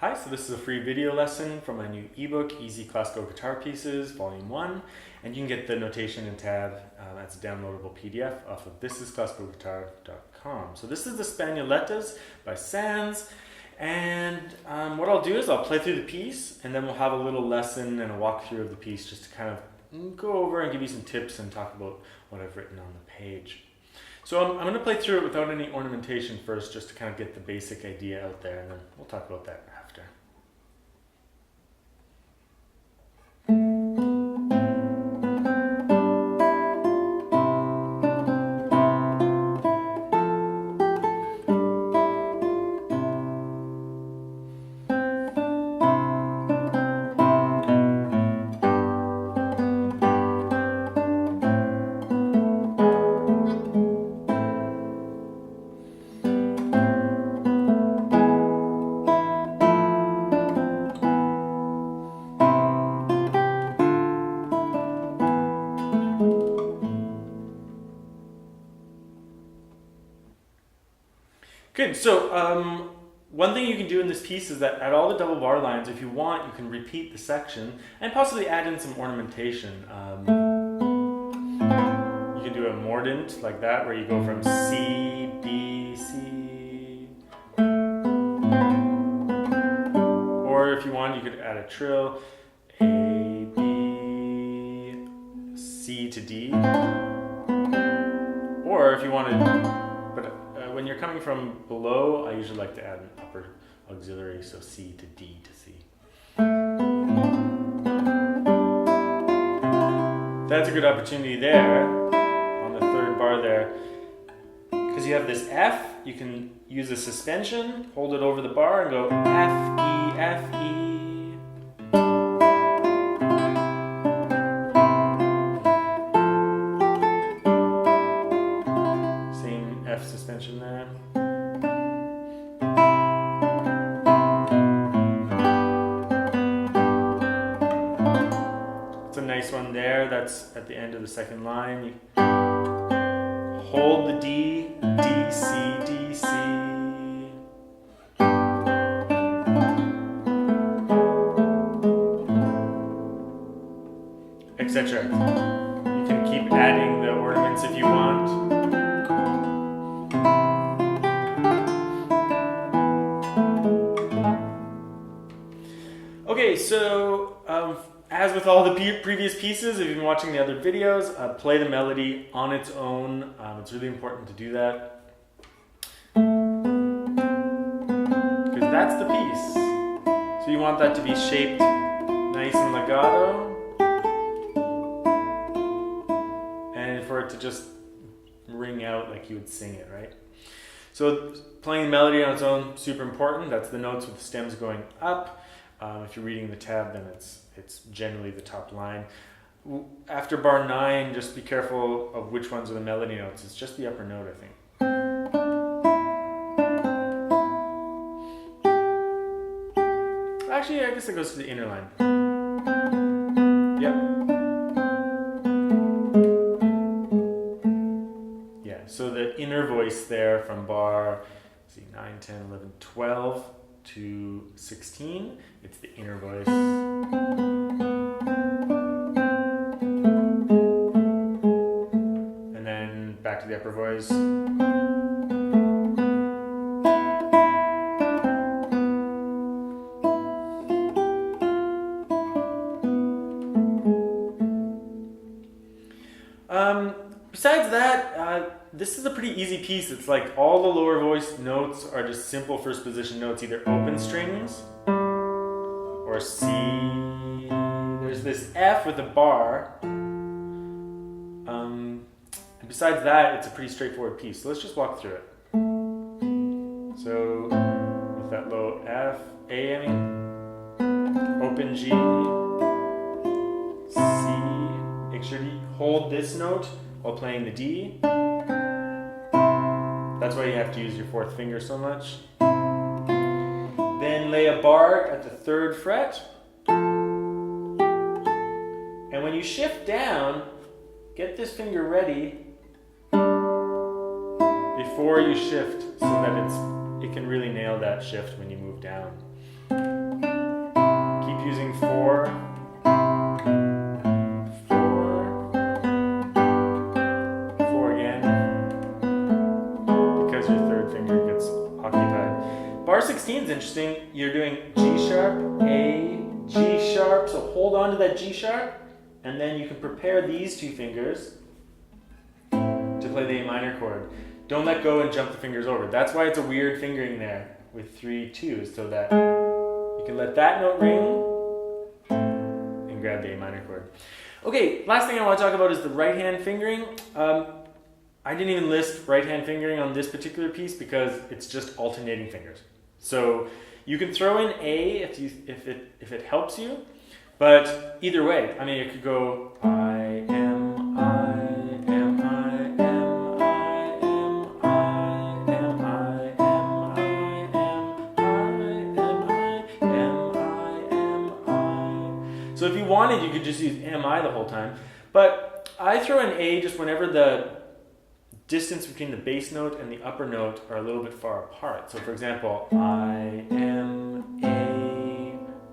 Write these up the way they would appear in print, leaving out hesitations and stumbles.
Hi, so this is a free video lesson from my new ebook, Easy Classical Guitar Pieces, Volume 1, and you can get the notation and tab as a downloadable PDF off of thisisclassicalguitar.com. So this is the Espan Oletas by Sanz, and what I'll do is I'll play through the piece, and then we'll have a little lesson and a walkthrough of the piece just to kind of go over and give you some tips and talk about what I've written on the page. So I'm going to play through it without any ornamentation first, just to kind of get the basic idea out there, and then we'll talk about that after. Good, so one thing you can do in this piece is that at all the double bar lines, if you want, you can repeat the section and possibly add in some ornamentation. You can do a mordant like that, where you go from C, B, C. Or if you want, you could add a trill, A, B, C to D. Or if you wanted, when you're coming from below, I usually like to add an upper auxiliary, so C to D to C. That's a good opportunity there, on the third bar there. Because you have this F, you can use a suspension, hold it over the bar and go F, E, F, E. Suspension there. It's a nice one there. That's at the end of the second line. You hold the D, D, C, D, C. Etc. You can keep adding the ornaments if you want. Okay, so as with all the previous pieces, if you've been watching the other videos, play the melody on its own. It's really important to do that, because that's the piece. So you want that to be shaped nice and legato, and for it to just ring out like you would sing it, right? So playing the melody on its own, super important. That's the notes with the stems going up. If you're reading the tab, then it's generally the top line. After bar 9, just be careful of which ones are the melody notes. It's just the upper note, I think. Actually, I guess it goes to the inner line. Yep. Yeah, so the inner voice there from bar 9, 10, 11, 12 to 16, it's the inner voice. And then back to the upper voice. Besides that, this is a pretty easy piece. It's like all the lower voice notes are just simple first position notes, either open strings or C. There's this F with a bar. And besides that, it's a pretty straightforward piece. So let's just walk through it. So with that low F, A, I mean, open G, C, make sure you hold this note while playing the D. That's why you have to use your fourth finger so much. Then lay a bar at the 3rd fret. And when you shift down, get this finger ready before you shift, so that it can really nail that shift when you move down. keep using 4, 4 again, because your third finger gets occupied. Bar 16 is interesting. You're doing G sharp, A, G sharp, so hold on to that G sharp, and then you can prepare these 2 fingers to play the A minor chord. Don't let go and jump the fingers over. That's why it's a weird fingering there with 3 2s, so that you can let that note ring and grab the A minor chord. Okay, last thing I want to talk about is the right hand fingering. I didn't even list right hand fingering on this particular piece because it's just alternating fingers. So you can throw in A if it helps you, but either way, I mean, it could go I am, I am, I am, I am, I am, I am, I am, I am, I am, I. So if you wanted, you could just use am I the whole time, but I throw in A just whenever the distance between the bass note and the upper note are a little bit far apart. So for example, I am A,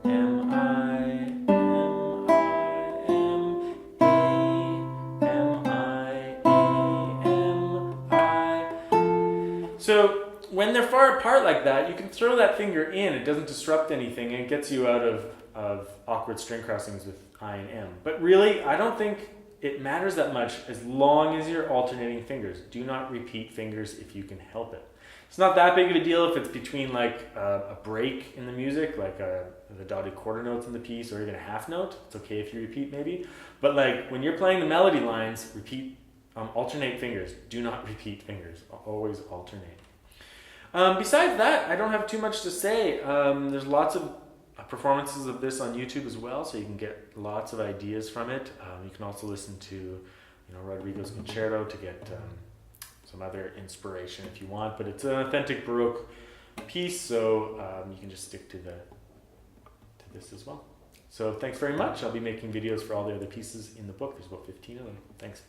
am I, am I, am I. So when they're far apart like that, you can throw that finger in. It doesn't disrupt anything and it gets you out of awkward string crossings with I and M. But really, I don't think it matters that much as long as you're alternating fingers. Do not repeat fingers if you can help it. It's not that big of a deal if it's between like a break in the music, like the dotted quarter notes in the piece, or even a half note. It's okay if you repeat maybe. But like when you're playing the melody lines, alternate fingers. Do not repeat fingers. Always alternate. Besides that, I don't have too much to say. There's lots of performances of this on YouTube as well, so you can get lots of ideas from it. You can also listen to, Rodrigo's concerto to get some other inspiration if you want. But it's an authentic Baroque piece, so you can just stick to this as well. So thanks very much. I'll be making videos for all the other pieces in the book. There's about 15 of them. Thanks.